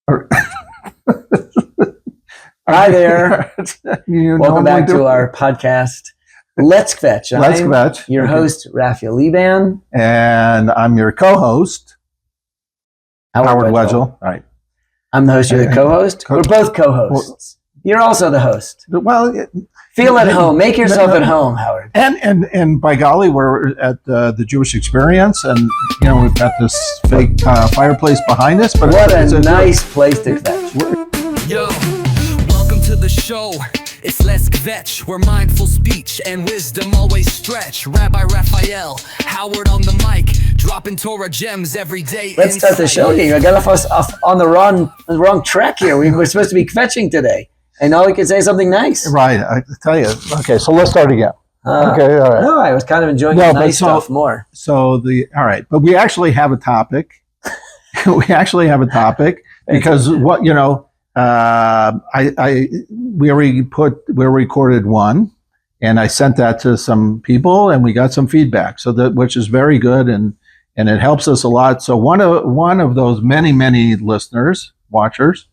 Hi there. Welcome back to our podcast, Let's Kvetch. Let's Kvetch. Your host, Raphael Leban. And I'm your co-host, Howard Wedgle. All right. I'm the host, you're the co-host. We're both co-hosts. You're also the host. Well, feel at home. Make yourself at home, Howard. And by golly, we're at the Jewish Experience, and we've got this fake fireplace behind us. But what a nice place to kvetch. Yo, welcome to the show. It's Let's Kvetch, where mindful speech and wisdom always stretch. Rabbi Raphael, Howard on the mic, dropping Torah gems every day. Let's start the show here. I got us off on the wrong track here. We were supposed to be kvetching today. And now we can say something nice. Right, I tell you. Okay, so let's start again. Okay, all right. No, I was kind of enjoying the nice stuff more. All right, but we actually have a topic. Because we recorded one, and I sent that to some people, and we got some feedback. Which is very good, and it helps us a lot. So one of those many listeners, watchers,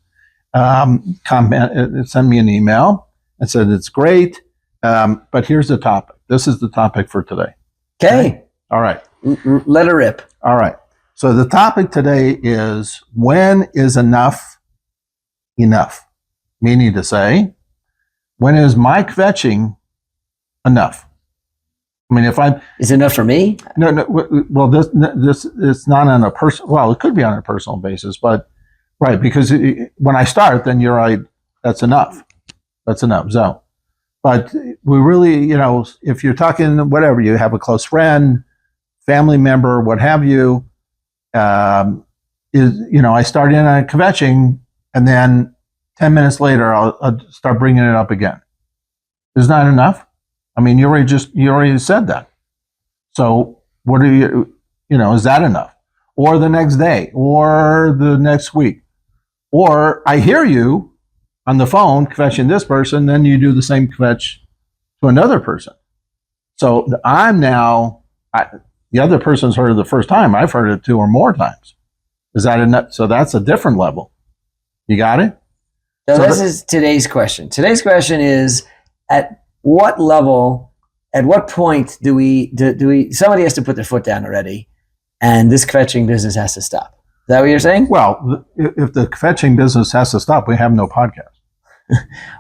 send me an email and said it's great, but here's the topic. This is the topic for today. Okay. All right. Let it rip. All right. So the topic today is, when is enough? Meaning to say, when is my kvetching enough? I mean, is it enough for me? No. Well, this it's not on a personal. Well, it could be on a personal basis, but. Right, because when I start, then you're right, that's enough. That's enough. So, but we really, if you're talking whatever, you have a close friend, family member, what have you, I start in on kvetching, and then 10 minutes later, I'll start bringing it up again. Is that enough? I mean, you already said that. So what are you, is that enough? Or the next day, or the next week? Or I hear you on the phone kvetching this person, then you do the same kvetch to another person. So the other person's heard it the first time. I've heard it 2 or more times. Is that enough? So that's a different level. You got it? So this is today's question. Today's question is, at what level, at what point do we somebody has to put their foot down already, and this kvetching business has to stop? Is that what you're saying? Well, if the kvetching business has to stop, we have no podcast.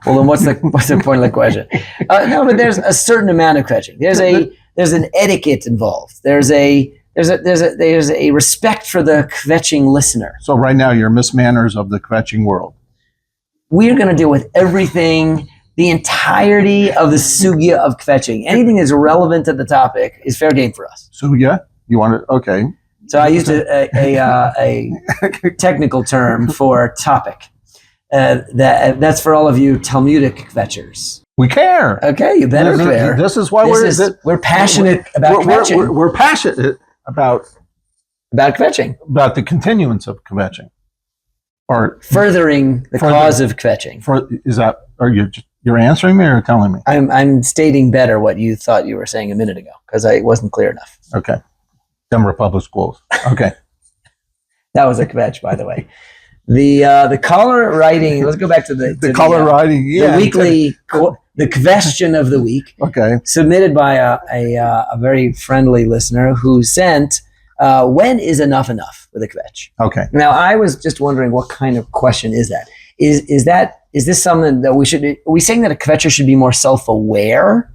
Well, then what's the point of the question? No, but there's a certain amount of kvetching. There's an etiquette involved. There's a respect for the kvetching listener. So right now, you're Miss Manners of the kvetching world. We're going to deal with everything, the entirety of the sugya of kvetching. Anything that's relevant to the topic is fair game for us. Sugya? You want it? Okay. So I used a technical term for topic. That's for all of you Talmudic kvetchers. We care. Okay, you better care. This is why we're passionate about kvetching. We're passionate about kvetching. About the continuance of kvetching. Or furthering the cause of kvetching. You're answering me or telling me? I'm stating better what you thought you were saying a minute ago, because I wasn't clear enough. Okay. Denver Public Schools. Okay. That was a kvetch, by the way. The caller writing. Let's go back to the caller writing. Yeah. The weekly, the question of the week. Okay. Submitted by a very friendly listener who sent, "When is enough with a kvetch?" Okay. Now, I was just wondering, what kind of question is that? Is this something that are we saying that a kvetcher should be more self-aware,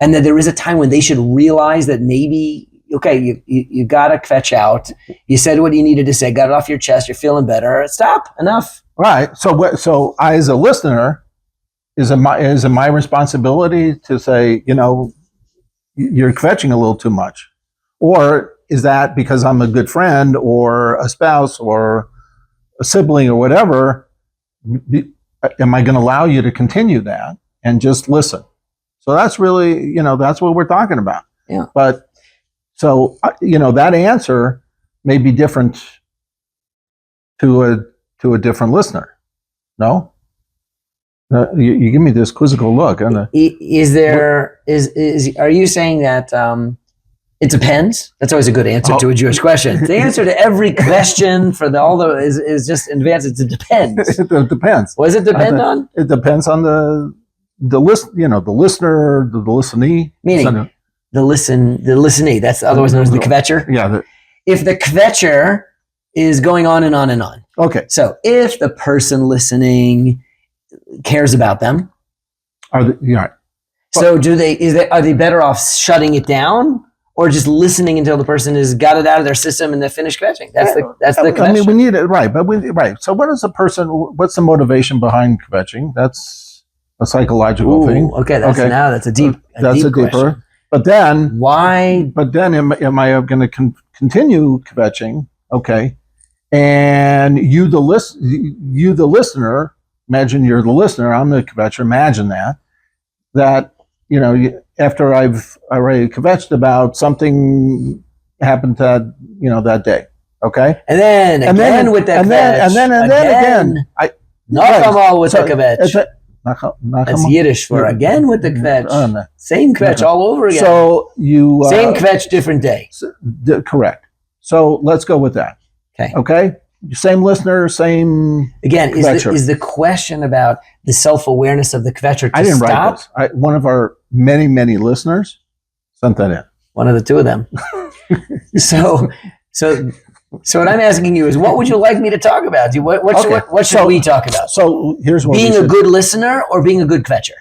and that there is a time when they should realize that maybe, okay, you got to kvetch out. You said what you needed to say, got it off your chest. You're feeling better. Stop. Enough. Right. So I, as a listener, is it my responsibility to say, you're kvetching a little too much, or is that because I'm a good friend or a spouse or a sibling or whatever? Am I going to allow you to continue that and just listen? So that's really, that's what we're talking about. Yeah. But so, that answer may be different to a different listener. No? You give me this quizzical look. Are you saying that It depends. That's always a good answer to a Jewish question. The answer to every question for is just in advance. It depends. It depends. What does it depend on? It depends on the list. You know, the listener, the listenee. Meaning the listenee. That's otherwise known as the kvetcher. Yeah. If the kvetcher is going on and on and on. Okay. So if the person listening cares about them, Are so are they better off shutting it down? Or just listening until the person has got it out of their system and they're finished kvetching. That's the kvetch. I mean, we need it right, but right. So, what is the person? What's the motivation behind kvetching? That's a psychological thing. Okay, that's a deep. That's a deeper. Question. But then, why? But then, am I going to continue kvetching? Okay, and you, the listener. Imagine you're the listener. I'm the kvetcher. Imagine that. You know, after I've already kvetched about something happened that day, okay, and then again with the kvetch, and then again, Nachama with the kvetch. That's Yiddish for again with the kvetch. Same kvetch all over again. So same kvetch, different day. Correct. So let's go with that. Okay. Same listener, same. Again, is the question about the self-awareness of the kvetcher to I didn't stop? write this. One of our many listeners sent that in. One of the two of them. So what I'm asking you is, what would you like me to talk about? What should we talk about? So here's what being a good listener or being a good kvetcher?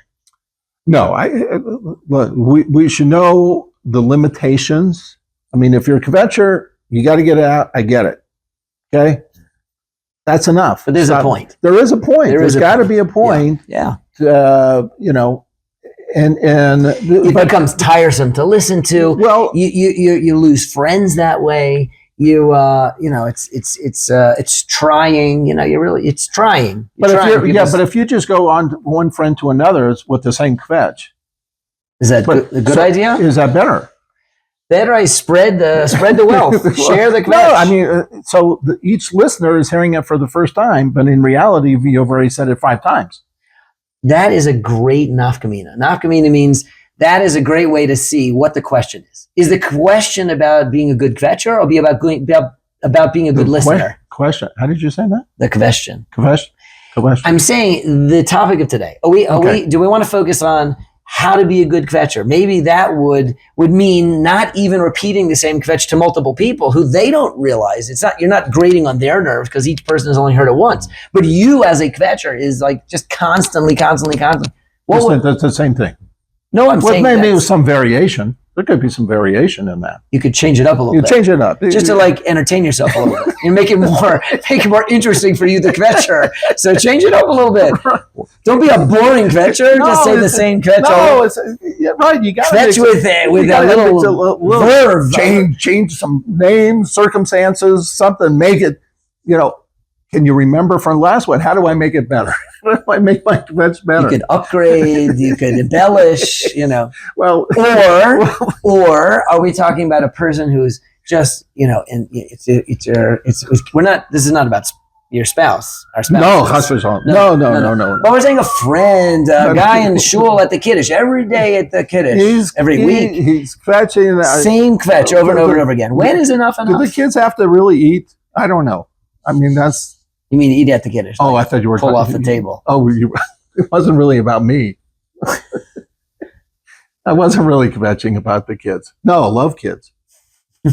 No, we should know the limitations. I mean, if you're a kvetcher, you got to get it out. I get it. Okay. That's enough. But there's a point. There is a point. There's got to be a point. Yeah. And it becomes tiresome to listen to. Well, you lose friends that way. It's trying. It's trying. But if you just go on one friend to another with the same kvetch, is that a good idea? Is that better? Better I spread the wealth, share the kvetch. No, I mean, so each listener is hearing it for the first time, but in reality, you've already said it 5 times. That is a great nafkamina. Nafkamina means that is a great way to see what the question is. Is the question about being a good kvetcher or about being a good listener? Question. How did you say that? The question. Question. I'm saying the topic of today. Do we want to focus on how to be a good kvetcher? Maybe that would mean not even repeating the same kvetch to multiple people who they don't realize. You're not grating on their nerves because each person has only heard it once. But you as a kvetcher is like just constantly. That's the same thing. No, I'm saying maybe with some variation. There could be some variation in that. You could change it up a little bit. Change it up. Just to entertain yourself a little bit. You make it more interesting for you, the kvetcher. So change it up a little bit. Don't be a boring kvetcher. Just say the same kvetch. No, right. You got to kvetch with a little verb. Change some names, circumstances, something. Make it, can you remember from last one? How do I make it better? How do I make my kvetch better? You could upgrade, you could embellish, Well, or are we talking about a person who's just, and we're not, this is not about your spouse, our spouse. No. But we're saying a friend, a guy in shul at the Kiddush, every day at the Kiddush, every week. He's kvetching. Same kvetch over and over and over again. When is enough? Do the kids have to really eat? I don't know. I mean, that's... You mean eat at the Kiddush? Oh, I thought you were pull off the table. Oh, it wasn't really about me. I wasn't really kvetching about the kids. No, I love kids. We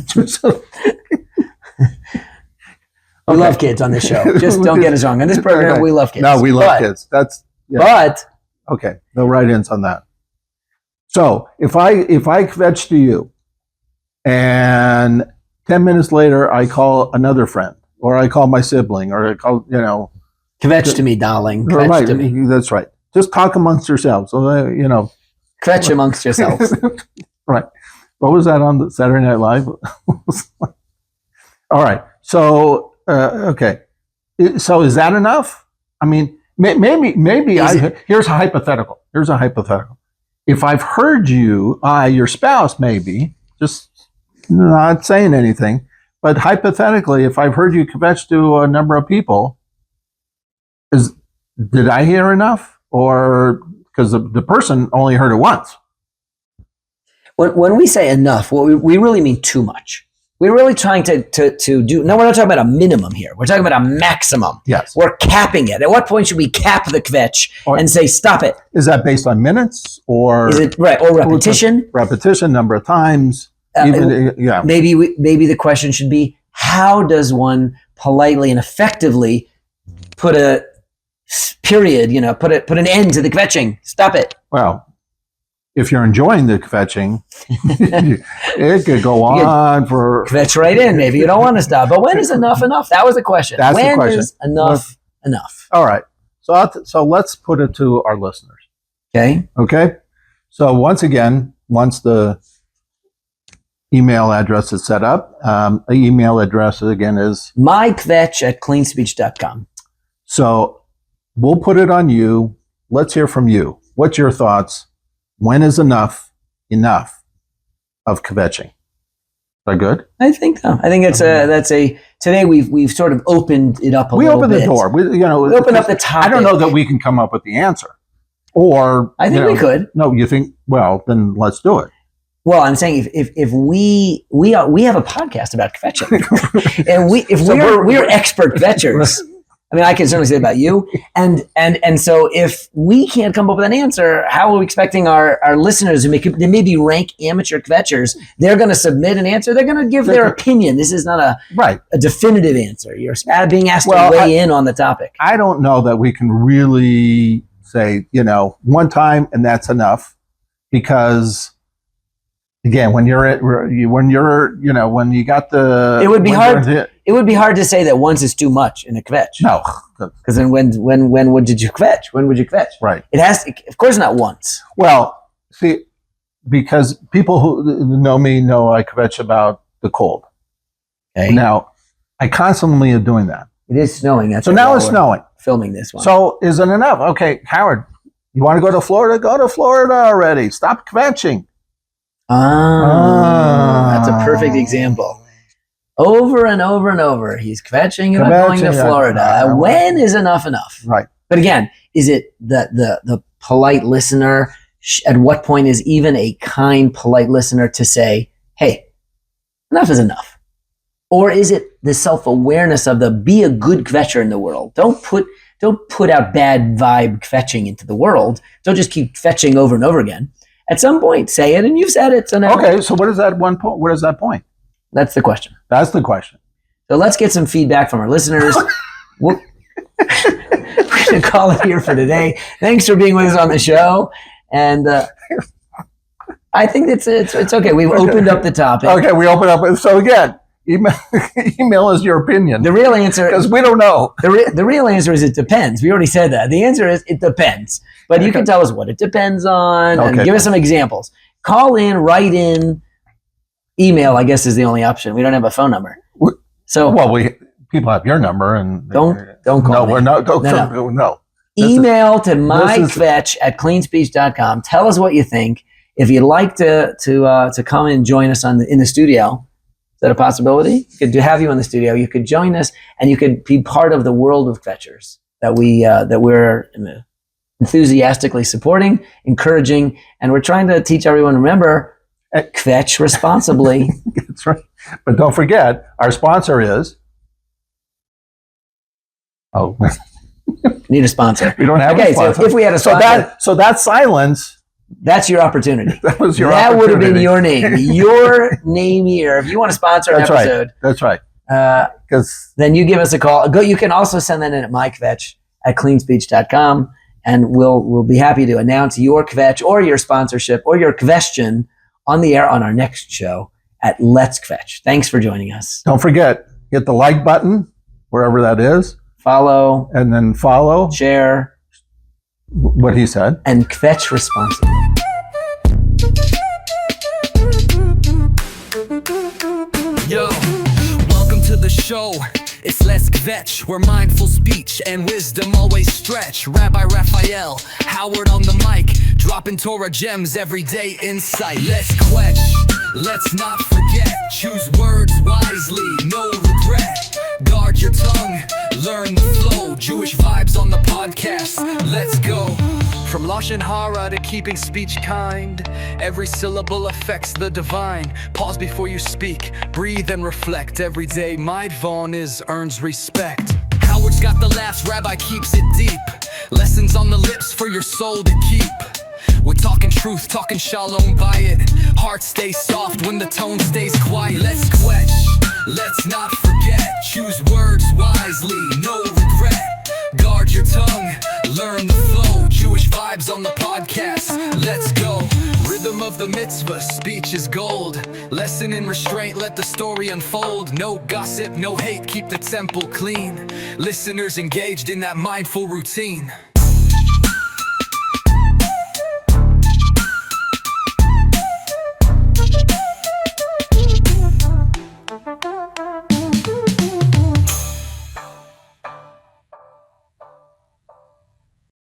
love kids on this show. Just don't get us wrong. On this program, we love kids. No, we love kids. But okay, no write-ins on that. So if I kvetch to you, and 10 minutes later I call another friend, or I call my sibling, or I call kvetch to me, darling. Kvetch to me. That's right. Just talk amongst yourselves. So kvetch amongst yourselves. Right. What was that on the Saturday Night Live? All right. So okay. So is that enough? I mean, maybe here's a hypothetical. If I've heard you, your spouse maybe, just not saying anything, but hypothetically, if I've heard you kvetch to a number of people, did I hear enough? Or because the person only heard it once? When we say enough, what we really mean too much. We're really trying to do. No, we're not talking about a minimum here. We're talking about a maximum. Yes. We're capping it. At what point should we cap the kvetch and say stop it? Is that based on minutes or is it right or repetition? Repetition, number of times. Yeah. Maybe the question should be, how does one politely and effectively put a period? Put an end to the kvetching. Stop it. Well, if you're enjoying the kvetching, it could go on for... Kvetch right in. Maybe you don't want to stop. But when is enough enough? That was the question. That's when the question. Is enough enough? All right. So let's put it to our listeners. Okay. So once again, once the email address is set up, the email address again is... mykvetch@cleanspeech.com. So we'll put it on you. Let's hear from you. What's your thoughts? When is enough of kvetching? Is that good? I think so. I think today we've sort of opened it up a little bit. We opened the door. We opened up the topic. I don't know that we can come up with the answer. Or I think we could. No, you think? Well, then let's do it. Well, I'm saying if we have a podcast about kvetching, and we're expert kvetchers. I mean, I can certainly say about you. And so if we can't come up with an answer, how are we expecting our listeners who they may be rank amateur kvetchers, they're going to submit an answer? They're going to give their opinion. This is not a definitive answer. You're being asked to weigh in on the topic. I don't know that we can really say, one time and that's enough, because again, when you got the... It would be hard to say that once is too much in a kvetch. No. Because then when did you kvetch? When would you kvetch? Right. It has to, of course, not once. Well, see, because people who know me know I kvetch about the cold. Okay. Now, I constantly am doing that. It is snowing. So now it's snowing. Filming this one. So is it enough? Okay, Howard, you want to go to Florida? Go to Florida already. Stop kvetching. That's a perfect example. Over and over and over, he's kvetching about going to Florida. When is enough enough? Right. But again, is it the polite listener? At what point is even a kind, polite listener to say, hey, enough is enough? Or is it the self-awareness of be a good kvetcher in the world? Don't put out bad vibe kvetching into the world. Don't just keep kvetching over and over again. At some point, say it, and you've said it. So now, okay, so what is that one point? What is that point? That's the question. That's the question. So let's get some feedback from our listeners. We're going to call it here for today. Thanks for being with us on the show. And I think it's okay. We've opened up the topic. Okay, we open up. So again, email us your opinion. The real answer, because we don't know. The real answer is it depends. We already said that. The answer is it depends. But you can tell us what it depends on and give us some examples. Call in, write in, email. I guess is the only option. We don't have a phone number. So people have your number and don't call. No, me. we're not. No. Email to mykvetch@cleanspeech.com. Tell us what you think. If you'd like to come and join us in the studio. Is that a possibility? Good to have you in the studio. You could join us, and you could be part of the world of kvetchers that we're enthusiastically supporting, encouraging, and we're trying to teach everyone. Remember, kvetch responsibly. That's right. But don't forget, our sponsor is. Oh, need a sponsor. We don't have a sponsor. So if we had a sponsor, so that silence. That's your opportunity. That was your That opportunity. would have been your name. Your name here. If you want to sponsor an episode. That's right. Then you give us a call. You can also send that in at mykvetch@cleanspeech.com, and we'll be happy to announce your kvetch or your sponsorship or your question on the air on our next show at Let's Kvetch. Thanks for joining us. Don't forget, hit the like button, wherever that is. Follow. And then follow. Share. What he said. And kvetch responsibly. Yo, welcome to the show. It's Let's Kvetch, where mindful speech and wisdom always stretch. Rabbi Raphael, Howard on the mic, dropping Torah gems, everyday insight. Let's kvetch, let's not forget. Choose words wisely, no regret. Guard your tongue, learn the flow. Jewish vibes on the podcast. Let's go. From lashon hara to keeping speech kind, every syllable affects the divine. Pause before you speak, breathe and reflect. Every day my Vaughn earns respect. Howard's got the laughs, Rabbi keeps it deep. Lessons on the lips for your soul to keep. We're talking truth, talking shalom by it. Heart stays soft when the tone stays quiet. Let's kvetch, let's not forget. Choose words wisely, no regret. Guard your tongue, learn the flow. Jewish vibes on the podcast, let's go. Rhythm of the mitzvah, speech is gold. Lesson in restraint, let the story unfold. No gossip, no hate, keep the temple clean. Listeners engaged in that mindful routine.